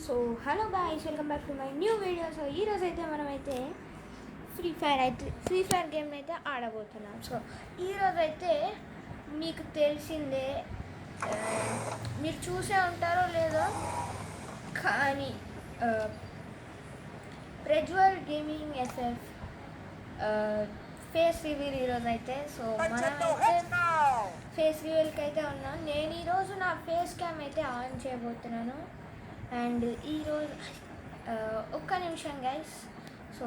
So hello guys, welcome back to my new video. So ఈరోజు అయితే మనమైతే free fire game అయితే ఆడబోతున్నాం. So ఈరోజు అయితే మీకు తెలిసిందే, మీరు చూసే ఉంటారో లేదో కానీ Prajwal gaming SF face reveal ఈరోజు అయితే. సో మనమైతే ఫేస్ రివీల్కి అయితే ఉన్నాం. నేను ఈరోజు నా ఫేస్ క్యామ్ అయితే ఆన్ చేయబోతున్నాను. అండ్ ఈరోజు ఒక్క నిమిషం గైస్. సో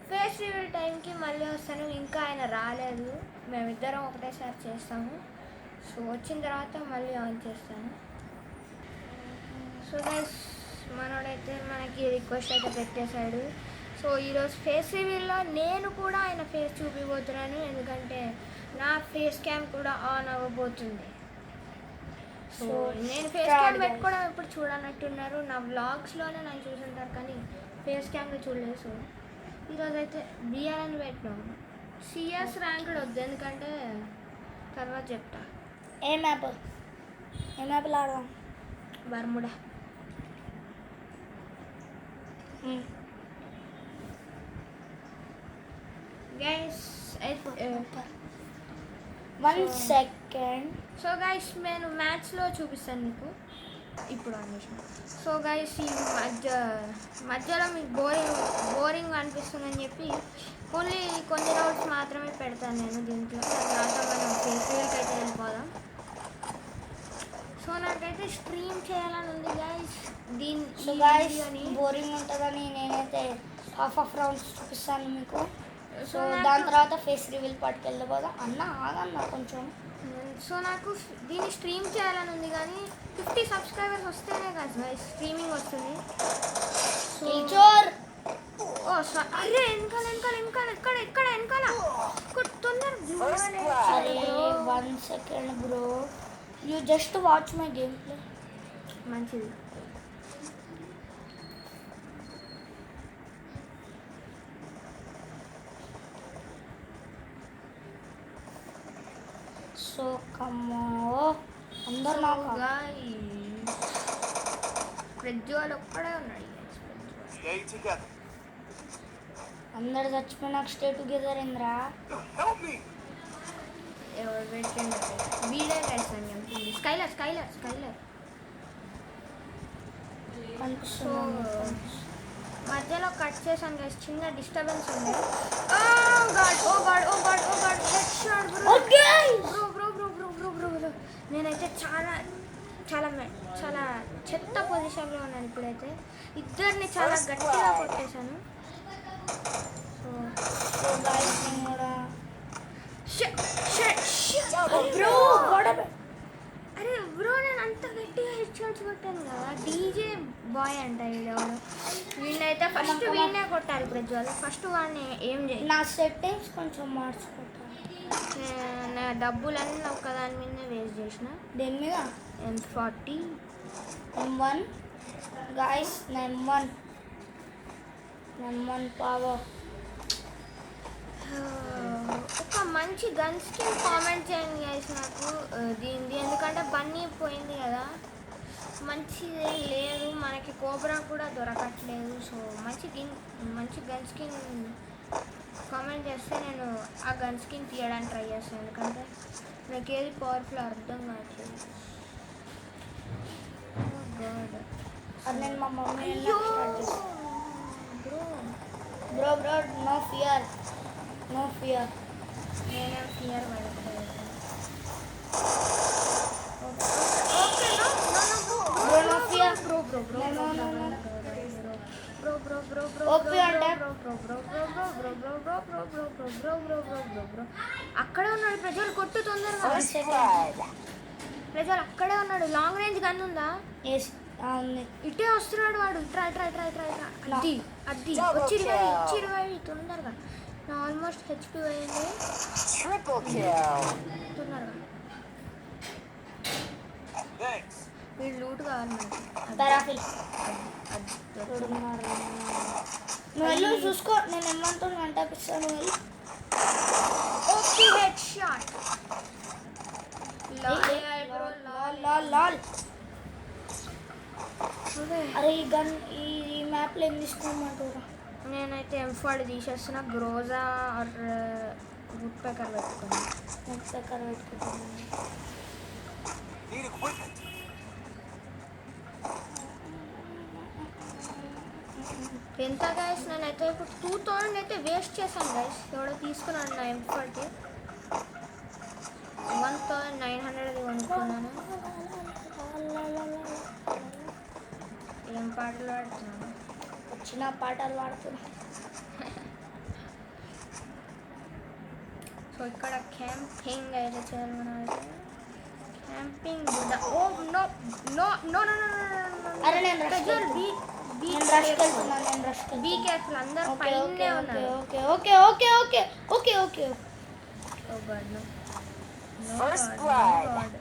ఫేస్ రివీల్ టైంకి మళ్ళీ వస్తాను. ఇంకా ఆయన రాలేదు, మేమిద్దరం ఒకటేసారి చేస్తాము. సో వచ్చిన తర్వాత మళ్ళీ ఆన్ చేస్తాను. సో గైస్, మనోడైతే మనకి రిక్వెస్ట్ అయితే పెట్టేశాడు. సో ఈరోజు ఫేస్ రివీల్లో నేను కూడా ఆయన ఫేస్ చూపిపోతున్నాను, ఎందుకంటే నా ఫేస్ క్యామ్ కూడా ఆన్ అవ్వబోతుంది. సో నేను ఫేస్ క్యామ్ పెట్టుకోవడం ఎప్పుడు చూడనట్టున్నారు. నా వ్లాగ్స్లోనే నన్ను చూసుంటారు కానీ ఫేస్ క్యామ్లో చూడలేదు. సో ఈరోజు అయితే బిఆర్ అని పెట్టినాం. సిఎస్ ర్యాంక్డ్ వద్దు, ఎందుకంటే తర్వాత చెప్తా. ఏ మ్యాప్ ఆడదాం? Bermuda. Guys one second. So guys, నేను మ్యాచ్లో చూపిస్తాను మీకు ఇప్పుడు అన్వేషణ. సో గైస్, ఈ మధ్యలో మీకు బోరింగ్ అనిపిస్తుందని చెప్పి ఓన్లీ కొన్ని రౌండ్స్ మాత్రమే పెడతాను నేను దీంట్లో. తర్వాత మనం ఫేస్బుక్ అయితే వెళ్ళిపోదాం. సో నాకైతే స్ట్రీమ్ చేయాలని ఉంది గైస్. సో గైస్, బోరింగ్ ఉంటుందని నేనైతే హాఫ్ రౌండ్స్ చూపిస్తాను మీకు. సో దాని తర్వాత ఫేస్ రివీల్ పార్ట్కి వెళ్ళిపోదాం. ఆగన్న కొంచెం. సో నాకు దీన్ని స్ట్రీమ్ చేయాలని ఉంది, కానీ 50 సబ్స్క్రైబర్స్ వస్తేనే కదా స్ట్రీమింగ్ వస్తుంది. ఓ అరే వెనకాల తొందరగా. అరే 1 second bro, you just watch my game play. మంచిది. సో కమ్మో, అందరు నాకు ప్రజ్వల్ ఒక్కడే ఉన్నాడు. అందరు చచ్చిపోయినాక స్టే టుగెదర్ ఏంద్రా? ఎవరు పెట్టండి వీడే కలిసాను. స్కైలర్ సో మధ్యలో కట్ చేశాను గైస్, చిన్న డిస్టర్బెన్స్ ఉంది. నేనైతే చాలా చాలా చాలా చెత్త పొజిషన్లో ఉన్నాను ఇప్పుడైతే. ఇద్దరిని చాలా గట్టిగా కొట్టేశాను. అరే బ్రో, నేను అంత గట్టిగా హెడ్ షాట్స్ కొట్టాను కదా. డీజే బాయ్ అంట వీడెవడు. వీడినైతే ఫస్ట్ వీడినే కొట్టాలి ప్రజ్వల్. ఫస్ట్ వాడిని ఏం చేయాలి? నా సెట్టింగ్స్ కొంచెం మార్చుకుంటా. నా డబ్బులన్నీ ఒక్కదాని మీదనే వేస్ట్ చేసిన. దేని మీద? M40 M1 guys, M1 power. ఒక మంచి గన్ స్కిన్ కామెంట్ చేయండి గైస్ నాకు దీనిది, ఎందుకంటే బన్నీ పోయింది కదా. మంచిది లేదు, మనకి కోబ్రా కూడా దొరకట్లేదు. సో మంచి గన్ స్కిన్ కామెంట్ చేస్తే నేను ఆ గన్ స్కిన్ తీయడానికి ట్రై చేస్తాను, ఎందుకంటే నాకు ఏది పవర్ఫుల్ అర్థం కావట్లేదు. అది నేను మా మమ్మీ బ్రో నో ఫియర్. నేనేం ఫియర్ పడట్లేదు. అక్కడే ఉన్నాడు ప్రజలు, కొట్టు తొందరగా. ప్రజలు అక్కడే ఉన్నాడు. లాంగ్ రేంజ్ గన్ ఉందా? ఇటే వస్తున్నాడు వాడు. ట్రై అది వచ్చి రివైవ్ తొందరగా. ఆల్మోస్ట్ హెచ్పి పోయింది. తొందరగా వీడు లూట్ కావాలి నువ్వు చూసుకో, నేను ఏమంటూ అంటాపిస్తాను. Okay, head shot. లాల్ ఓకే అరే ఈ గన్ ఈ మ్యాప్లో ఏం తీసుకోమంటారా? నేనైతే M4 తీసేస్తున్నా. గ్రోజా ఆర్ వుడ్ పెకర్ పెట్టుకున్నాను. ముప్పై పెట్టుకుంటాను. ఎంత గైస్ నేనైతే ఇప్పుడు 2000 అయితే వేస్ట్ చేశాను గైస్. ఎవడో తీసుకున్నాను నా M4కి 1900 కొనుక్కున్నాను. ఏం పాటలు పాడుతున్నాను? వచ్చిన పాటలు పాడుతున్నా. సో ఇక్కడ క్యాంపింగ్ అయితే చేయాలి మనం. Camping oh no no no no no. అరే నేను రష్ బీ కేర్ఫుల్. అందరూ పైనే ఉన్నారు. Okay okay okay okay okay okay oh god no no god.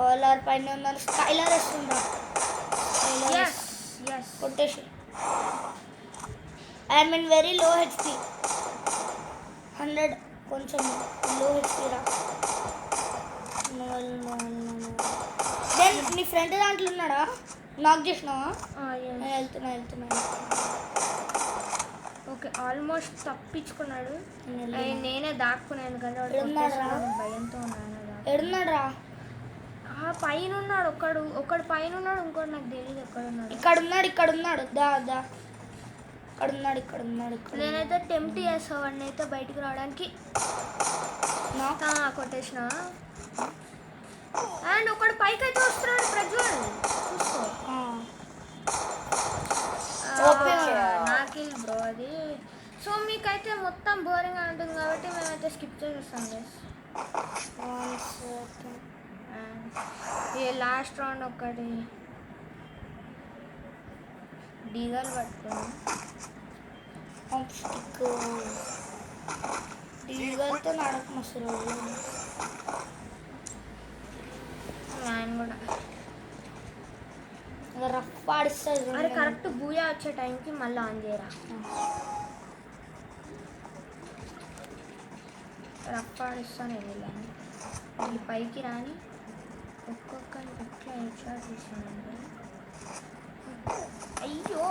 ఓలర్ పైన ఉన్నారు. స్కైలర్ వస్తుందా? yes yes కొట్టేసి. I mean very low HP 100 కొంచెం లో హెచ్పి రా. దెన్ నీ ఫ్రెండ్ దాంట్లో ఉన్నాడా? నాక్ చేసినావా? నేను వెళ్తున్నా. ఓకే ఆల్మోస్ట్ తప్పించుకున్నాడు. నేనే దాక్కున్నాను ఎందుకంటే భయంతో ఉన్నాను. ఎడున్నాడు రా? పైన ఉన్నాడు. ఒకడు పైన ఉన్నాడు. ఇంకోటి నాకు తెలియదు ఎక్కడ ఉన్నాడు. ఇక్కడ ఉన్నాడు. దా ఇక్కడ ఉన్నాడు. నేనైతే టెంప్ట్ చేసేవాడిని అయితే బయటికి రావడానికి. కొట్టేసిన. అండ్ ఒకడు పైకి అయితే వస్తున్నాడు. ప్రజ్వల్ చూసుకో. నాకిల్ బ్రో అది. సో మీకైతే మొత్తం బోరింగ్గా ఉంటుంది కాబట్టి మేమైతే స్కిప్ చేసేస్తాం గైస్. ఈ లాస్ట్ రౌండ్ ఒకటి డీగల్ పట్టుకున్నాం. డీగల్తో నడక మసలు మ్యాన్ కూడా రఫ్ ఆడిస్తుంది. అరే కరెక్ట్ బూయా వచ్చే టైంకి మళ్ళీ ఆన్ చేయరా. రఫ్ ఆడిస్తాను వెళ్ళాను. ఈ పైకి రాని ఒక్కొక్కరిని ఎట్లా ఎట్లా తీసానండి. అయ్యో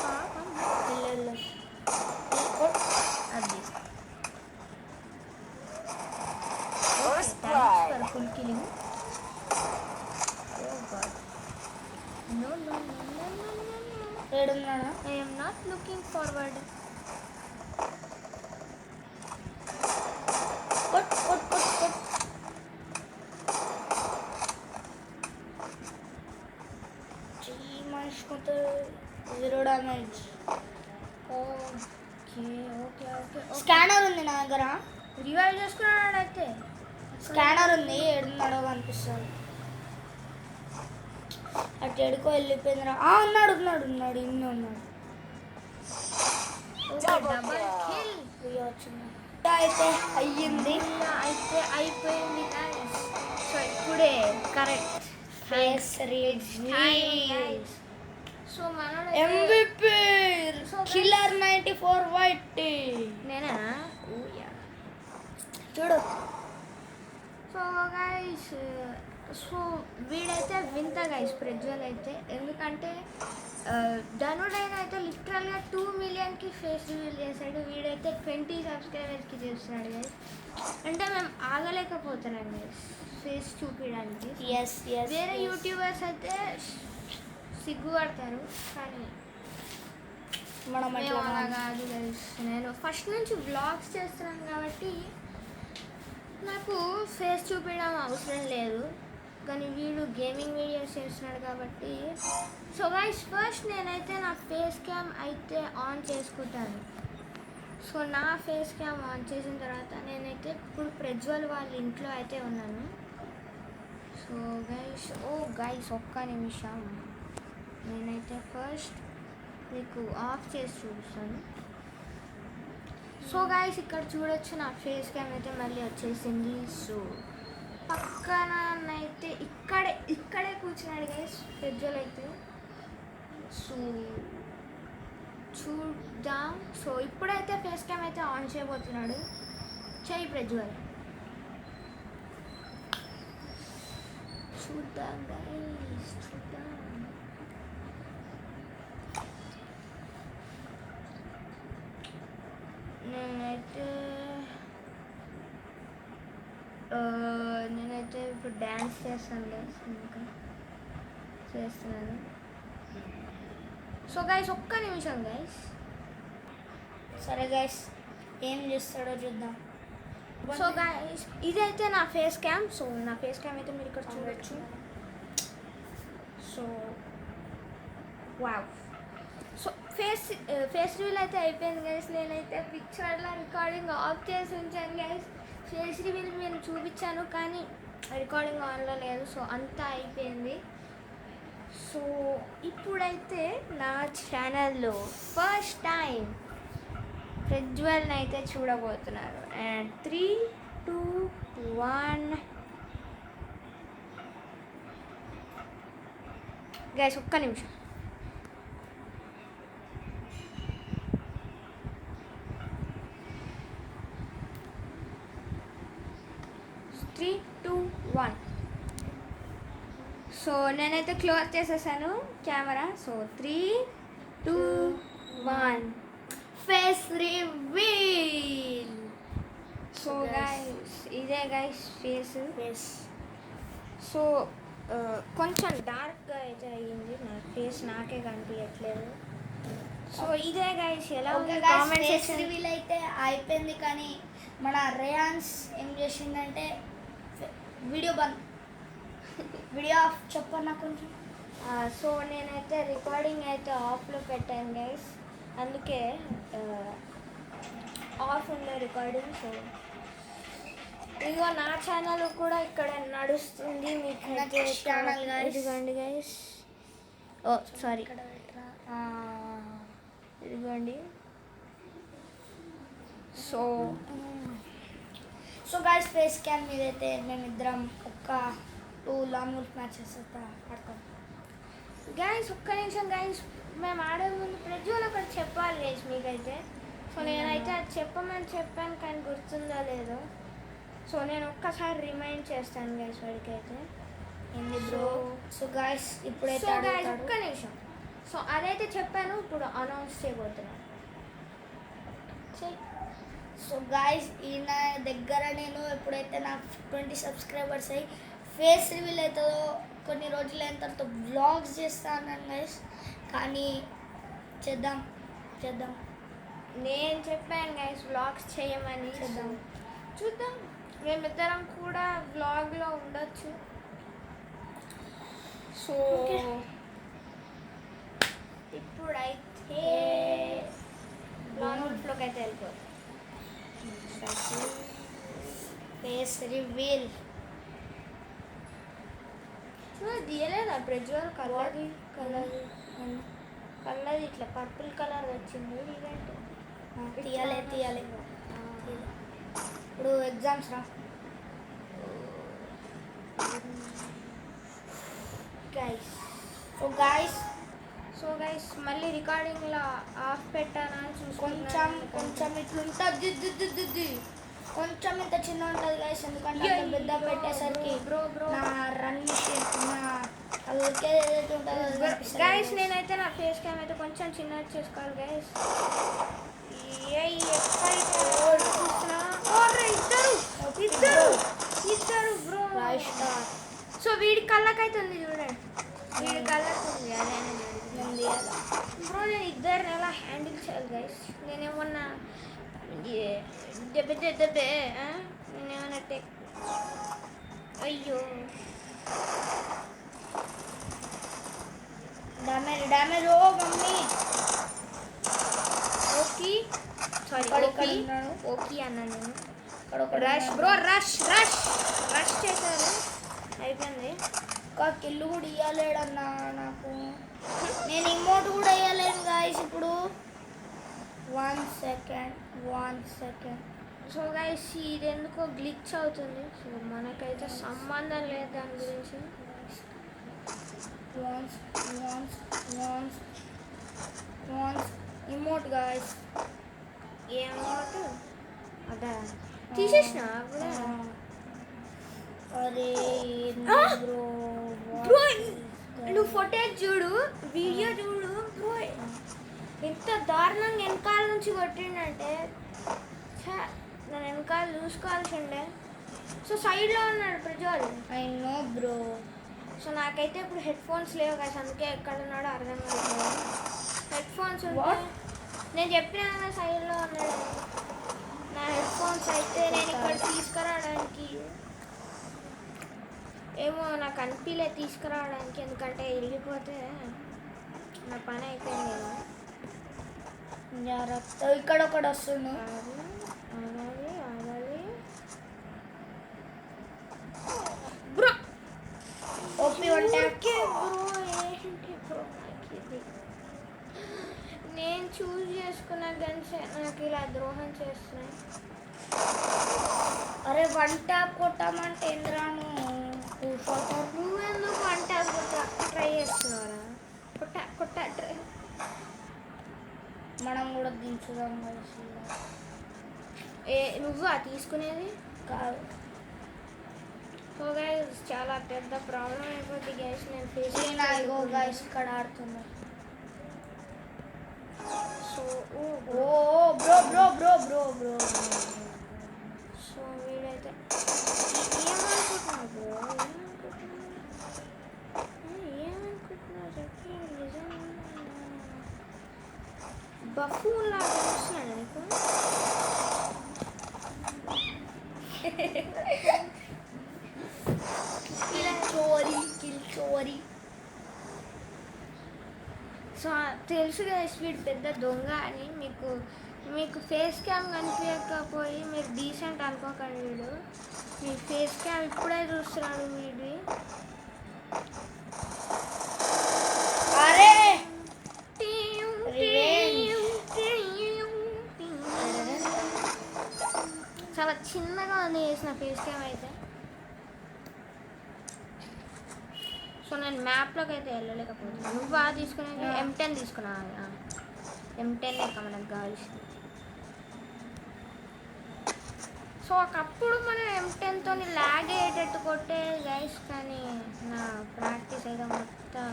పాపం. అది full killing. No. I am not looking forward. Put. Zero damage. Okay. Scanner ఉంది నా దగ్గర. రివైవ్ చేసుకున్నాడు అయితే. స్కానర్ ఉంది. ఏడున్నాడో కనిపిస్తాడు. అటు ఎడుకో వెళ్ళిపోయిందిరా. ఉన్నాడు. ఇన్ని ఉన్నాడు. డబల్ కిల్ వచ్చింది. అయితే అయ్యింది. అయిపోయింది. సో ఇప్పుడే కరెక్ట్ ఫేస్ రివీల్. సో మన MVP కిల్లర్ 94 వైట్. నేనా? చూడు. సో గైస్ వీడైతే వింత గైస్ ప్రజ్వల్ అయితే. ఎందుకంటే ధనుడైన అయితే లిటరల్గా 2 మిలియన్కి ఫేస్ రివీల్ చేశాడు. వీడైతే 20 సబ్స్క్రైబర్స్కి చేస్తున్నాడు గైస్. అంటే మేము ఆగలేకపోతున్నాం గైస్ ఫేస్ చూపించడానికి. వేరే యూట్యూబర్స్ అయితే సిగ్గుపడతారు కానీ మనం అలా కాదు గైస్. నేను ఫస్ట్ నుంచి వ్లాగ్స్ చేస్తున్నాను కాబట్టి నాకు ఫేస్ చూపించడం అవసరం లేదు. కానీ వీడు గేమింగ్ వీడియోస్ చేస్తున్నాడు కాబట్టి. సో గైస్ ఫస్ట్ నేనైతే నా ఫేస్ క్యామ్ అయితే ఆన్ చేసుకుంటాను. సో నా ఫేస్ క్యామ్ ఆన్ చేసిన తర్వాత నేనైతే ఇప్పుడు ప్రజ్వల్ వాళ్ళ ఇంట్లో అయితే ఉన్నాను. సో గైస్ ఒక్క నిమిషం నేనైతే ఫస్ట్ మీకు ఆఫ్ చేసి చూపిస్తాను. సో గైస్ ఇక్కడ చూడొచ్చు నా ఫేస్ క్యామ్ అయితే మళ్ళీ వచ్చేసింది. సో పక్కన అయితే ఇక్కడే కూర్చున్నాడు గైస్ ప్రజ్వల్ అయితే. సో చూద్దాం. సో ఇప్పుడైతే ఫేస్ క్యామ్ అయితే ఆన్ చేయబోతున్నాడు. చెయ్యి ప్రజ్వల్. సో చూద్దాం గైస్, చూద్దాం. నేనైతే ఇప్పుడు డ్యాన్స్ చేస్తాను గైస్, ఇంకా చేస్తున్నాను. సో గైస్ ఒక్క నిమిషం గైస్. సరే గైస్, ఏం చేస్తాడో చూద్దాం. సో గైస్ ఇదైతే నా ఫేస్ క్యామ్. సో నా ఫేస్ క్యామ్ అయితే మీరు ఇక్కడ చూడొచ్చు. So wow. So face reveal అయితే అయిపోయింది గైస్. నేనైతే పిక్చర్లో రికార్డింగ్ ఆఫ్ చేసి ఉంచాను గైస్. ఫేస్ రివీల్ నేను చూపించాను కానీ రికార్డింగ్ ఆన్లో లేదు. సో అంతా అయిపోయింది. సో ఇప్పుడైతే నా ఛానల్లో ఫస్ట్ టైం ప్రజ్వల్ని అయితే చూడబోతున్నారు. అండ్ 3, 2, 1 గైస్ ఒక్క నిమిషం. Three two one. సో నేనైతే క్లోజ్ చేసేసాను camera. So 3, 2, 1 face reveal. So guys ఇదే గైస్ ఫేస్. సో కొంచెం డార్క్గా అయితే అయ్యింది, నా ఫేస్ నాకే కనిపించట్లేదు. సో ఇదే గైస్ ఎలా ఉంది కామెంట్ ఫేస్ సెక్షన్. రివీల్ అయితే అయిపోయింది కానీ మన రేయాన్స్ ఏం చేసిందంటే వీడియో ఆఫ్ చెప్పన్నా కొంచెం. సో నేనైతే రికార్డింగ్ అయితే ఆఫ్లో పెట్టాను గైస్, అందుకే ఆఫ్ ఉండే రికార్డింగ్. సో ఇదిగో నా ఛానల్ కూడా ఇక్కడ నడుస్తుంది మీకు. ఛానల్ ఇదిగోండి గైస్. ఓ సారీ, ఇదిగోండి. సో గైస్ ఫేస్ క్యామ్ మీద అయితే మేమిద్దరం ఒక 2 లాంగ్ రూల్స్ మ్యాచెస్ అయితే ఆడతాం గైస్. ఒక్క నిమిషం గైస్, మేము ఆడే ముందు ప్రజ్వల్ ఒకటి చెప్పాలి గైస్ మీకైతే. సో నేనైతే అది చెప్పమని చెప్పాను కానీ గుర్తుందో లేదో. సో నేను ఒక్కసారి రిమైండ్ చేస్తాను గైస్ వాడికైతే. ఏంది బ్రో? సో గైస్ ఇప్పుడైతే సో గైస్ ఒక్క నిమిషం. సో అదైతే చెప్పాను, ఇప్పుడు అనౌన్స్ చేయబోతున్నాను. సో గైస్ ఈయన దగ్గర నేను ఎప్పుడైతే నాకు 20 సబ్స్క్రైబర్స్ అయ్యి ఫేస్ రివీల్ అవుతుందో కొన్ని రోజులు అయిన తర్వాత వ్లాగ్స్ చేస్తాను గైస్. కానీ చేద్దాం. నేను చెప్పాను గైస్ వ్లాగ్స్ చేయమని. చేద్దాం. చూద్దాం, మేమిద్దరం కూడా వ్లాగ్లో ఉండొచ్చు. సో ఇప్పుడైతే లాంగ్లోకి అయితే వెళ్ళిపోతుంది. ఫేస్ రివీల్ తీయలేదా ప్రజ్వల్? కలర్ది ఇట్లా పర్పుల్ కలర్ వచ్చింది. ఇదేంటి? తీయాలి. ఇప్పుడు ఎగ్జామ్స్ రా గైస్. సో గైస్ మళ్ళీ రికార్డింగ్లో ఆఫ్ పెట్టానా అని కొంచెం ఇట్లుంటుంది. కొంచెం ఇంత చిన్న ఉంటుంది గైస్, ఎందుకంటే పెద్ద పెట్టేసరికి నా కళ్ళకే ఏదైతే ఉంటుందో గైస్. నేనైతే నా ఫేస్ క్యామ్ అయితే కొంచెం చిన్నది చేసుకోవాలి గైస్. ఇద్దరు బ్రో. సో వీడి కళ్ళకైతే ఉంది చూడండి, వీడి కళ్ళకి ఉంది. అదే బ్రో, నేను ఇద్దరిని ఎలా హ్యాండిల్ చేయాలి గైస్? నేనేమన్నా దెబ్బే నేనేమన్నా అయ్యో డ్యామేజ్ ఓ మమ్మీ. ఓకే అన్నాను నేను. రష్ బ్రో, రష్ చేశారు, అయిపోయింది. ఒక కిల్లు కూడా ఇవ్వలేడన్నా నాకు. నేను ఇమోట్ కూడా ఇవ్వలేను గాయస్ ఇప్పుడు. 1 సెకండ్. సో గైస్ ఇది ఎందుకో గ్లిచ్ అవుతుంది. సో మనకైతే సంబంధం లేదు దాని గురించి. Emote guys. ఏమోట్ అదా తీసేసిన అరే బ్రో బ్రో నువ్వు ఫోటేజ్ చూడు, వీడియో చూడు బ్రో, ఎంత దారుణంగా వెనకాల నుంచి కొట్టిండంటే నేను వెనకాల చూసుకోవాల్సి ఉండే. సో సైడ్లో ఉన్నాడు Prajwal. I know bro. So నాకైతే ఇప్పుడు హెడ్ ఫోన్స్ లేవు కదా, అందుకే ఎక్కడ ఉన్నాడో అర్థం కాదు. హెడ్ ఫోన్స్ ఉంటే నేను చెప్పిన సైడ్లో ఉన్నాడు. నా హెడ్ ఫోన్స్ అయితే నేను ఇక్కడ తీసుకురావడానికి ఏమో నాకు అనిపించలే తీసుకురావడానికి, ఎందుకంటే వెళ్ళిపోతే నా పని అయిపోయింది కదా. జాగ్రత్త, ఇక్కడ ఒకటి వస్తుంది. ఆగాలి ఆగాలి బ్రో. ఓపీ అంటే నేను చూస్ చేసుకున్న గన్స్ నాకు ఇలా ద్రోహం చేస్తున్నాయి. అరే వన్ ట్యాప్ కొట్టామంటే ఎందురాను నువ్వెందుకు వన్ ట్యాప్ ట్రై చేస్తున్నారా? కొట్ట ట్రై. మనం కూడా దించుదాం కలిసి. నువ్వా తీసుకునేది కాదు. సో గైస్ చాలా పెద్ద ప్రాబ్లం అయిపోతుంది గైస్. నేను ఫేస్ ఇగో గైస్ ఇక్కడ ఆడుతున్నా. So oh bro bro bro bro bro. So వీడైతే ఏమనుకుంటున్నావు బ్రో? ఏమనుకుంటున్నావు చెప్పి. నిజం బఫూన్ లాగా చూస్తున్నాడు నీకు. కిల్ చోరీ. సో తెలుసు కదా వీడు పెద్ద దొంగ అని. మీకు ఫేస్ క్యామ్ కనిపించకపోయి మీరు డీసెంట్ అనుకోకండి. వీడు మీ ఫేస్ క్యామ్ ఇప్పుడే చూస్తున్నాడు వీడి. అరే చాలా చిన్నగా ఉంది చేసిన ఫేస్ క్యామ్ అయితే. సో నేను మ్యాప్లోకి అయితే వెళ్ళలేకపోతున్నాను. నువ్వు బాగా తీసుకునేది M10 తీసుకున్నావు. M10 లేక మనకు కావాల్సింది. సో ఒకప్పుడు మనం M10తో ల్యాగ్ అయ్యేటట్టు కొట్టేది గైస్, కానీ నా ప్రాక్టీస్ అయితే మొత్తం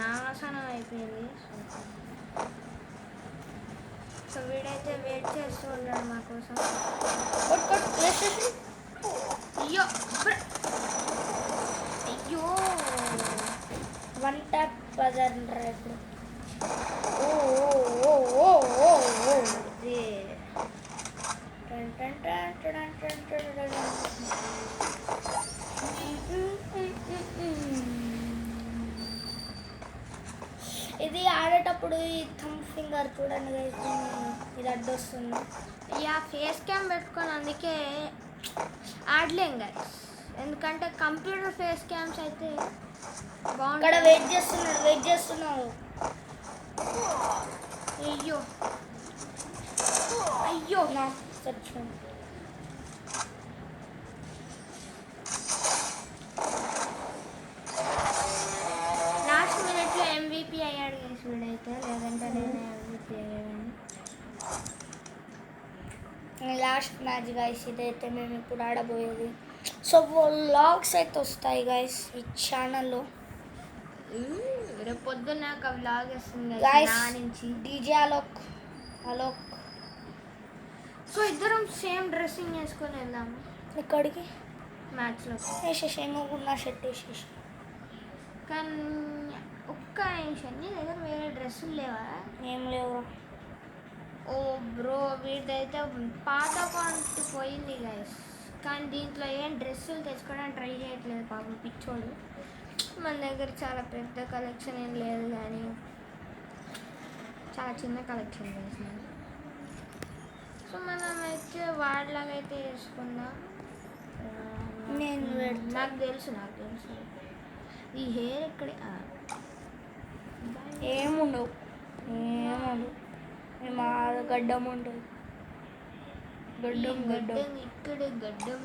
నాశనం అయిపోయింది. సో వీడైతే వెయిట్ చేస్తూ ఉన్నాడు మా కోసం. అయ్యో అయ్యో వన్ ట్యాప్ బజార్ ఇప్పుడు. ఇది ఆడేటప్పుడు ఈ థమ్ ఫింగర్ చూడండి guys, ఇది అడ్డొస్తుంది. ఫేస్ క్యామ్ పెట్టుకొని అందుకే ఆడలేం గైస్, ఎందుకంటే కంప్యూటర్ ఫేస్ క్యామ్స్ అయితే ఇక్కడ బాగుంటుంది. వెయిట్ చేస్తున్నావు. అయ్యో అయ్యో నా సచ్చు. లాస్ట్ మినిట్లో MVP అయ్యాడు గైస్ వీడైతే, లేదంటే నేను MVP అయ్యాను. లాస్ట్ మ్యాచ్ గైస్ ఇదైతే మేము ఇప్పుడు ఆడబోయేది. సో వ్లాగ్స్ అయితే వస్తాయి గైస్ ఈ ఛానల్లో. రేపు పొద్దున్న ఒక వ్లాగ్ వస్తుంది గైస్ నా నుంచి. డీజే అలోక్. సో ఇద్దరం సేమ్ డ్రెస్సింగ్ వేసుకొని వెళ్దాము ఇక్కడికి మ్యాచ్లో. వేసేసేమో నా షర్ట్ వేసేసి. కానీ ఒక్క నిమిషం, నీ దగ్గర వేరే డ్రెస్సులు లేవా? ఏం లేవు. ఓ బ్రో వీడిదైతే పాత అకౌంట్ పోయింది గైస్, కానీ దీంట్లో ఏం డ్రెస్సులు తెచ్చుకోవడానికి ట్రై చేయట్లేదు పాపం పిచ్చోడు. మన దగ్గర చాలా పెద్ద కలెక్షన్ ఏం లేదు, కానీ చాలా చిన్న కలెక్షన్ చేసినాను. సో మనం అయితే వాడిలాగా అయితే వేసుకుందాం. నాకు తెలుసు ఈ హెయిర్ ఇక్కడ ఏముండవు. మా గడ్డం ఉంటుంది. గడ్డం ఇక్కడ గడ్డం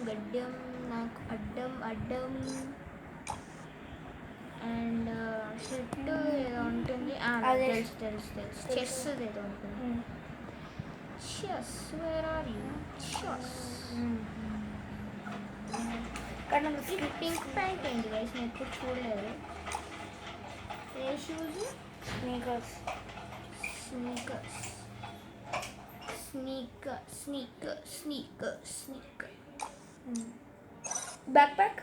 నాకు అడ్డం అండ్ షర్ట్ ఏదో ఉంటుంది. తెలుసు చెస్ ఏదో ఉంటుంది. Chess where are you? Chess కానీ ఈ పింక్ ప్యాంట్ ఏంటి గైస్ నేను ఎప్పుడు చూడలేదు. ఏ shoes? Sneakers. Sneakers sneaker sneaker sneaker sneaker. Back pack.